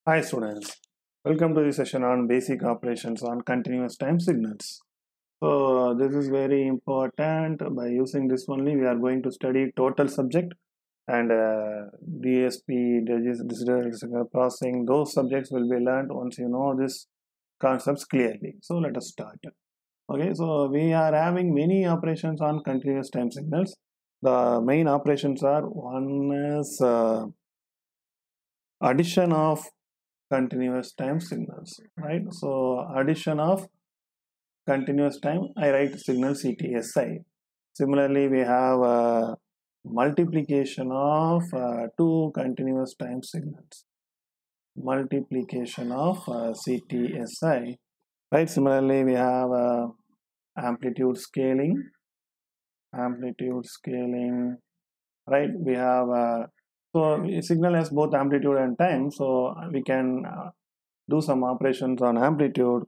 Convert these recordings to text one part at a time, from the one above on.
Hi students, welcome to the session on basic operations on continuous time signals. So this is very important. By using this only we are going to study total subject and DSP, digital signal processing. Those subjects will be learned once you know these concepts clearly. So let us start. Okay, so we are having many operations on continuous time signals. The main operations are one is addition of continuous time signals, right? So addition of continuous time, I write signal CTSI. Similarly, we have multiplication of two continuous time signals, multiplication of CTSI, right? Similarly, we have amplitude scaling, amplitude scaling, right? We have so signal has both amplitude and time, so we can do some operations on amplitude,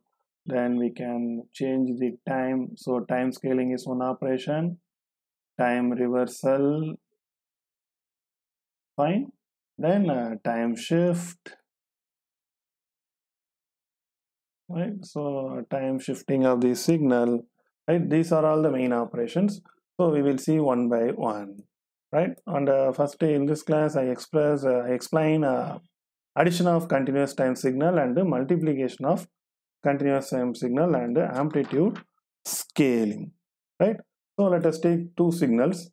then we can change the time. So time scaling is one operation, time reversal, fine, then time shift, right? So time shifting of the signal, right? These are all the main operations, so we will see one by one, right? And first in this class I explain addition of continuous time signal and multiplication of continuous time signal and amplitude scaling, right? So let us take two signals.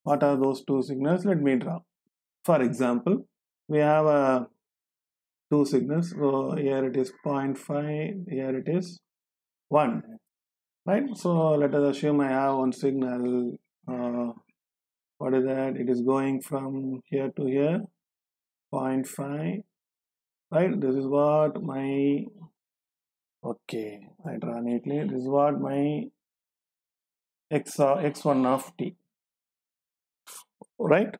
What are those two signals? Let me draw. For example, we have two signals. So here it is 0.5, here it is 1, right? So let us assume I have one signal. What is that? It is going from here to here, 0.5, right? This is what my, okay, I draw neatly. This is what my x1 of t, right?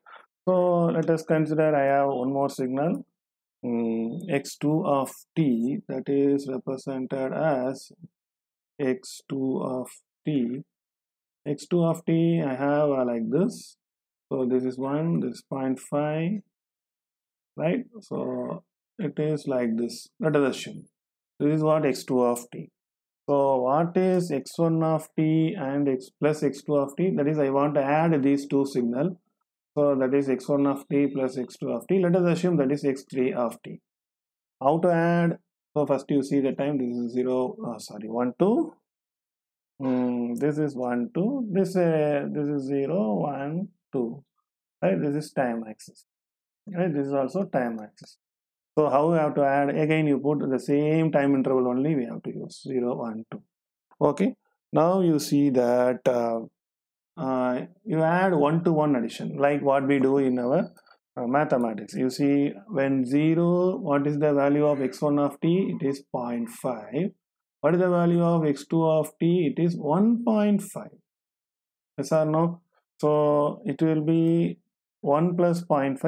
So let us consider I have one more signal, x2 of t, that is represented as x2 of t. x2 of t I have like this. So this is 1, this is 0.5, right? So it is like this. Let us assume this is what x2 of t. So what is x1 of t and x plus x2 of t? That is, I want to add these two signals. So that is x1 of t plus x2 of t. Let us assume that is x3 of t. How to add? So first you see the time. This is 0. Sorry, 1 2. This is 1 2. This is 0 1 2. Right. This is time axis. Right. This is also time axis. So how we have to add? Again, you put the same time interval only. We have to use 0 1 2. Okay. Now you see that you add one-to-one addition, like what we do in our mathematics. You see, when 0, what is the value of x1 of t? It is 0.5. What is the value of x2 of t? It is 1.5. Yes or no? So it will be 1 plus 0.5,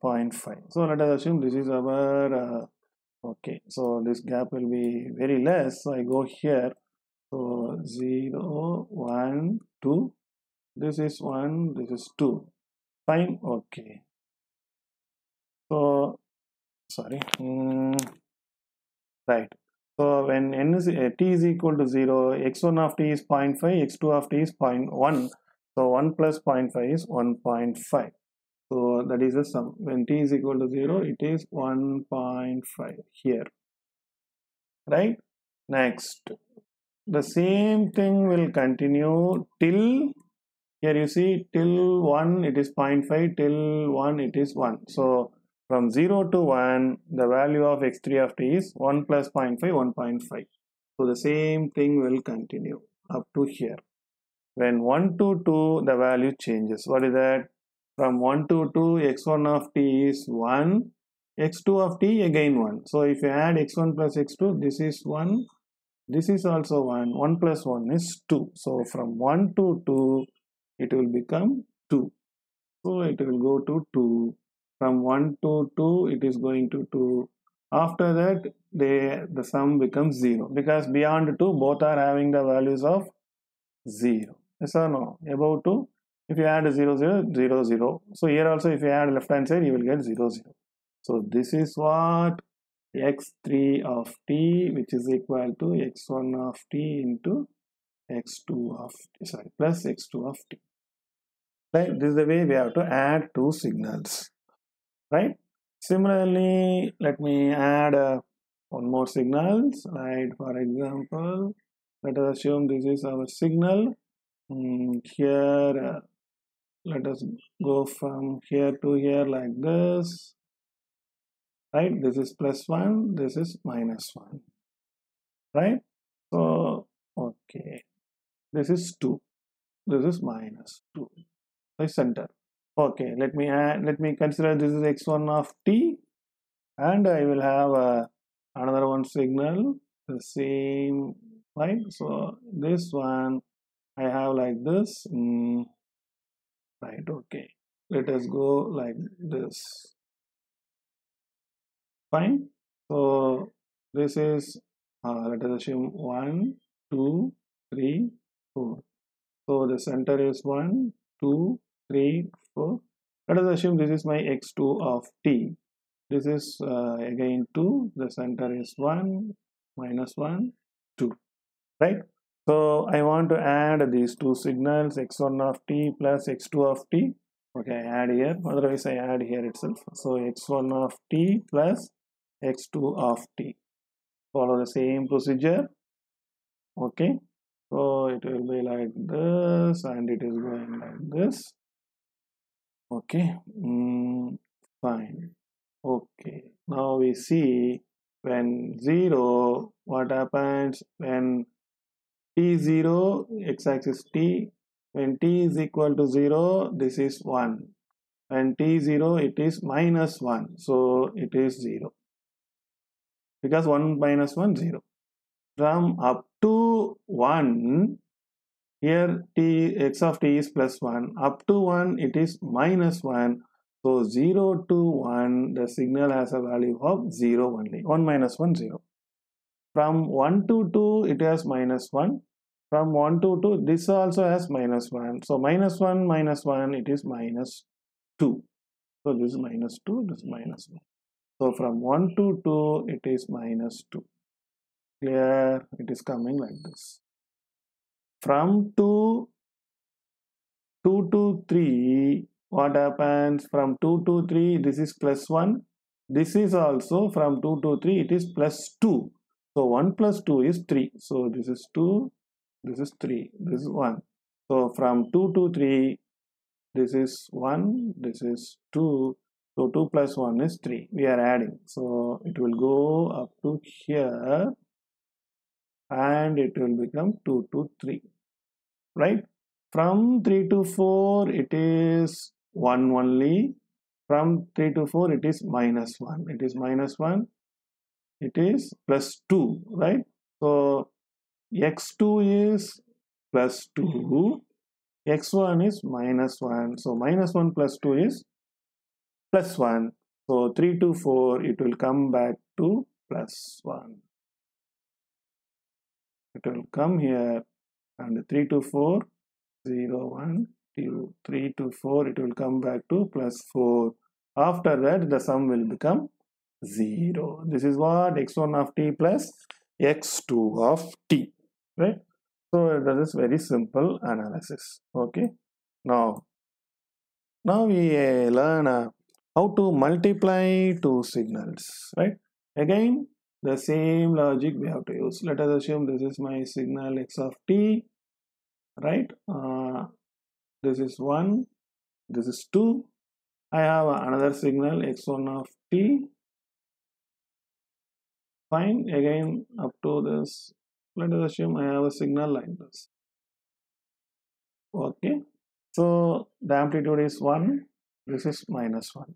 1.5. So let us assume this is our okay. So this gap will be very less. So I go here. So 0 1 2. This is 1, this is 2. Fine, okay. So, sorry. Right. So, when n is t is equal to 0, x1 of t is 0.5, x2 of t is 0.1. So, 1 plus 0.5 is 1.5. So, that is the sum. When t is equal to 0, it is 1.5 here. Right? Next. The same thing will continue till, here you see, till 1 it is 0.5, till 1 it is 1. So from 0 to 1, the value of x3 of t is 1 plus 0.5, 1.5. So the same thing will continue up to here. When 1 to 2, the value changes. What is that? From 1 to 2, x1 of t is 1, x2 of t again 1. So if you add x1 plus x2, this is 1, this is also 1, 1 plus 1 is 2. So from 1 to 2, it will become 2. So it will go to 2. From 1 to 2, it is going to 2. After that, the sum becomes 0, because beyond 2, both are having the values of 0. Yes or no? Above 2, if you add 0 0 0 0. So here also, if you add left hand side, you will get 0 0. So this is what x3 of t, which is equal to x1 of t into x2 of t, sorry, plus x2 of t. Right? This is the way we have to add two signals. Right? Similarly, let me add one more signals. Right? For example, let us assume this is our signal. Here, let us go from here to here like this. Right? This is plus 1, this is minus 1. Right? So, okay. This is 2. This is minus 2. The center. Okay, let me consider this is x1 of t, and I will have another one signal, the same, right? So this one I have like this. Right, okay. Let us go like this. Fine. So this is let us assume 1, 2, 3, 4. So the center is 1, 2, 3, 4. Let us assume this is my x2 of t. This is again 2. The center is 1, minus 1, 2. Right? So I want to add these two signals, x1 of t plus x2 of t. Okay, I add here. Otherwise, I add here itself. So x1 of t plus x2 of t. Follow the same procedure. Okay. So it will be like this, and it is going like this. Okay. Fine. Okay. Now we see when 0, what happens when t0, x-axis t, when t is equal to 0, this is 1. When t0, it is minus 1. So it is 0. Because 1 minus 1, 0. From up to 1, here t, x of t is plus 1. Up to 1, it is minus 1. So 0 to 1, the signal has a value of 0 only. 1 minus 1, 0. From 1 to 2, it has minus 1. From 1 to 2, this also has minus 1. So minus 1, it is minus 2. So this is minus 2, this is minus 1. So from 1 to 2, it is minus 2. Clear? It is coming like this. From 2 to 3, what happens? From 2 to 3, this is plus 1. This is also from 2 to 3, it is plus 2. So 1 plus 2 is 3. So this is 2, this is 3, this is 1. So from 2 to 3, this is 1, this is 2. So 2 plus 1 is 3. We are adding. So it will go up to here, and it will become 2 to 3. Right? From 3 to 4, it is 1 only. From 3 to 4, it is minus 1. It is minus 1. It is plus 2. Right? So x2 is plus 2. x1 is minus 1. So minus 1 plus 2 is plus 1. So 3 to 4, it will come back to plus 1. It will come here, and 3 to 4, 0, 1, 2, 3 to 4, it will come back to plus 4. After that, the sum will become 0. This is what x1 of t plus x2 of t. Right? So that is very simple analysis. Okay. Now we learn how to multiply two signals. Right? Again, the same logic we have to use. Let us assume this is my signal x of t. Right? This is 1, this is 2. I have another signal x1 of t. Fine. Again, up to this, let us assume I have a signal like this. Okay. So the amplitude is 1. This is minus 1.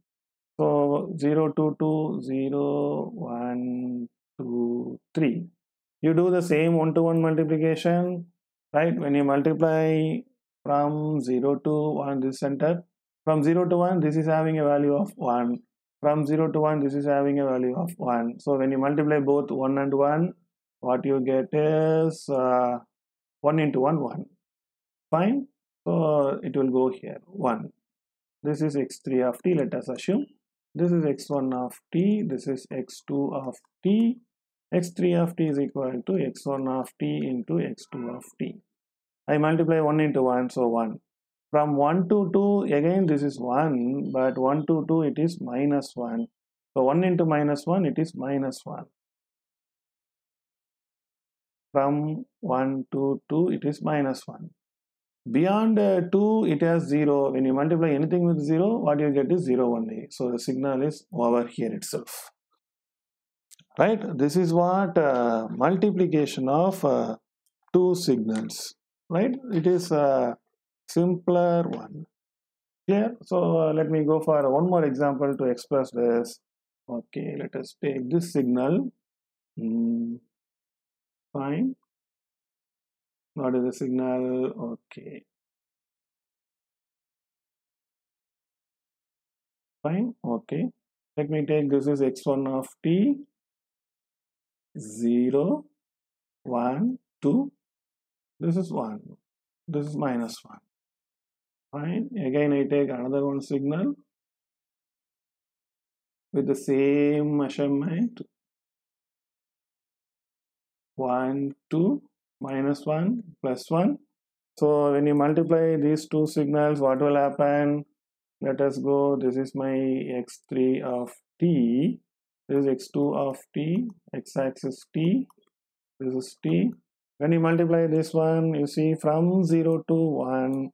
So 0 to 2, 0, 1, 2, 3. You do the same one-to-one multiplication, right? When you multiply from 0 to 1, this center, from 0 to 1, this is having a value of 1. From 0 to 1, this is having a value of 1. So when you multiply both 1 and 1, what you get is 1 into 1, 1. Fine. So it will go here, 1. This is x3 of t, let us assume. This is x1 of t, this is x2 of t, x3 of t is equal to x1 of t into x2 of t. I multiply 1 into 1, so 1. From 1 to 2, again this is 1, but 1 to 2 it is minus 1. So 1 into minus 1, it is minus 1. From 1 to 2, it is minus 1. Beyond 2, it has 0. When you multiply anything with 0, what you get is 0 only. So the signal is over here itself. Right? This is what multiplication of two signals. Right? It is a simpler one. Clear? So let me go for one more example to express this. Okay, let us take this signal. Fine. What is the signal? Okay. Fine. Okay. Let me take this is x1 of t, 0, 1, 2. This is 1. This is minus 1. Fine. Again, I take another one signal with the same measurement. 1, 2, minus 1, plus 1. So when you multiply these two signals, what will happen? Let us go. This is my x3 of t. This is x2 of t. X-axis t. This is t. When you multiply this one, you see from 0 to 1,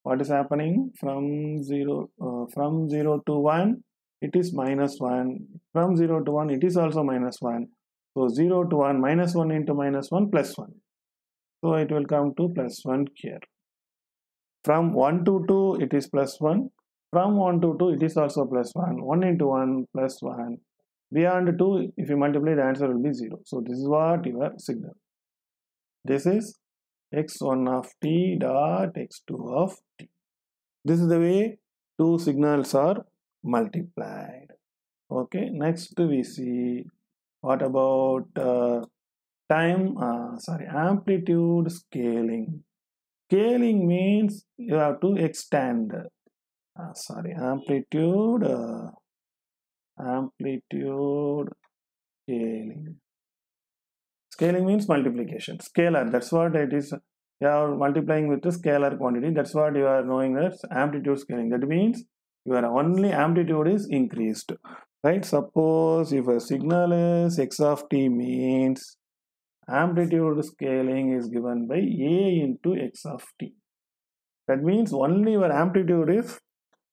what is happening? From 0 to 1, it is minus 1. From 0 to 1, it is also minus 1. So 0 to 1, minus 1 into minus 1, plus 1. So it will come to plus 1 here. From 1 to 2, it is plus 1. From 1 to 2, it is also plus 1. 1 into 1, plus 1. Beyond 2, if you multiply, the answer will be 0. So this is what your signal. This is x1 of t dot x2 of t. This is the way two signals are multiplied. Okay, next we see what about amplitude scaling. Scaling means you have to extend. Amplitude scaling. Scaling means multiplication. Scalar, that's what it is. You are multiplying with the scalar quantity. That's what you are knowing as amplitude scaling. That means your only amplitude is increased. Right? Suppose if a signal is x of t means amplitude scaling is given by a into x of t. That means only your amplitude is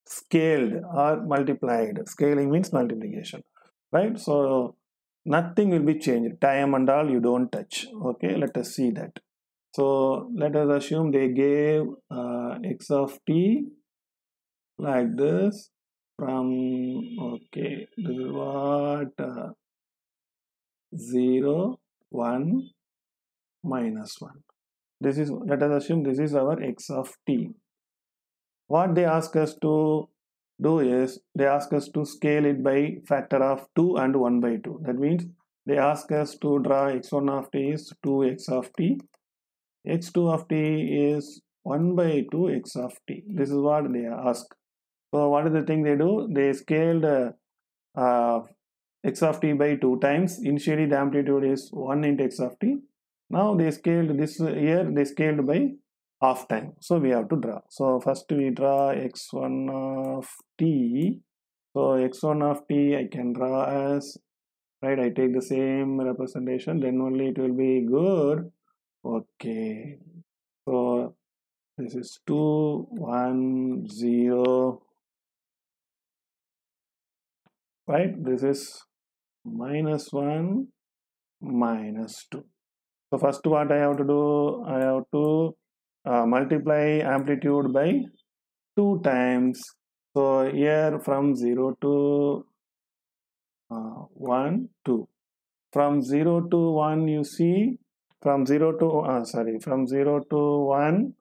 scaled or multiplied. Scaling means multiplication. Right? So nothing will be changed. Time and all you don't touch. Okay, let us see that. So let us assume they gave x of t like this from, okay, this is what 0, 1, minus 1. This is, let us assume this is our x of t. What they ask us to do is, they ask us to scale it by factor of 2 and 1 by 2. That means they ask us to draw x1 of t is 2x of t, x2 of t is 1 by 2 x of t. This is what they ask. So what is the thing they do? They scaled x of t by 2 times. Initially the amplitude is 1 into x of t. Now they scaled this here, they scaled by half time. So we have to draw. So first we draw x1 of t. So x1 of t I can draw as, right, I take the same representation, then only it will be good. Okay. So this is 2, 1, 0. Right? This is minus 1, minus 2. So first what I have to do, I have to multiply amplitude by 2 times. So here from 0 to 1, 2. From 0 to 1 you see, from 0 to, from 0 to 1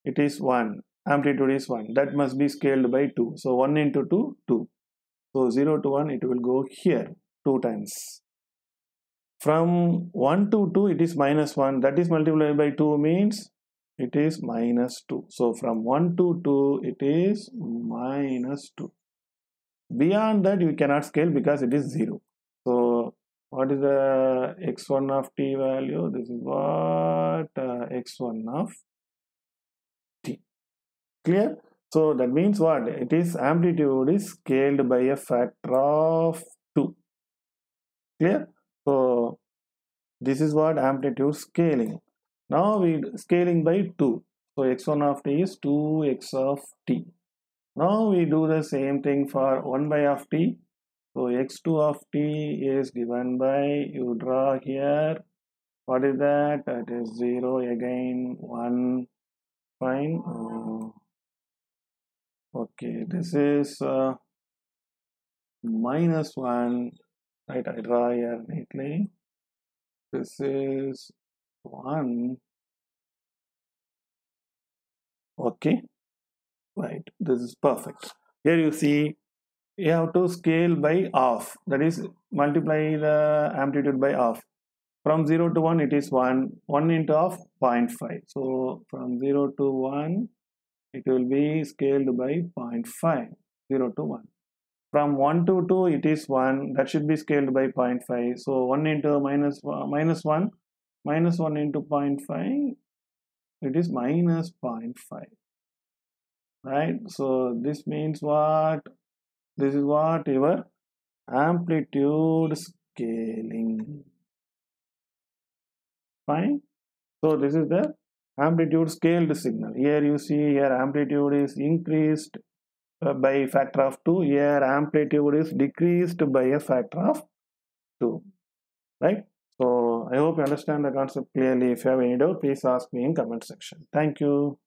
it is 1. Amplitude is 1. That must be scaled by 2. So 1 into 2, 2. So 0 to 1 it will go here 2 times. From 1 to 2 it is minus 1. That is multiplied by 2 means it is minus 2. So from 1 to 2 it is minus 2. Beyond that you cannot scale because it is 0. So what is the x1 of t value? This is what x1 of t. Clear? So that means what? It is amplitude is scaled by a factor of 2. Clear? So this is what amplitude scaling. Now we scaling by 2. So x1 of t is 2x of t. Now we do the same thing for 1 by of t. So x2 of t is given by, you draw here, what is that? That is 0 again, 1, fine. Okay, this is minus 1, right? I draw here neatly. This is 1, okay, right? This is perfect. Here you see you have to scale by half, that is multiply the amplitude by half. From 0 to 1 it is 1, 1 into half 0.5. So from 0 to 1 it will be scaled by 0.5, 0 to 1. From 1 to 2 it is 1, that should be scaled by 0.5. So 1 into minus 1, minus 1 into 0.5, it is minus 0.5, right? So this means what? This is what your amplitude scaling. Fine. So this is the amplitude scaled signal. Here you see here amplitude is increased by factor of 2. Here amplitude is decreased by a factor of 2. Right. So I hope you understand the concept clearly. If you have any doubt, please ask me in comment section. Thank you.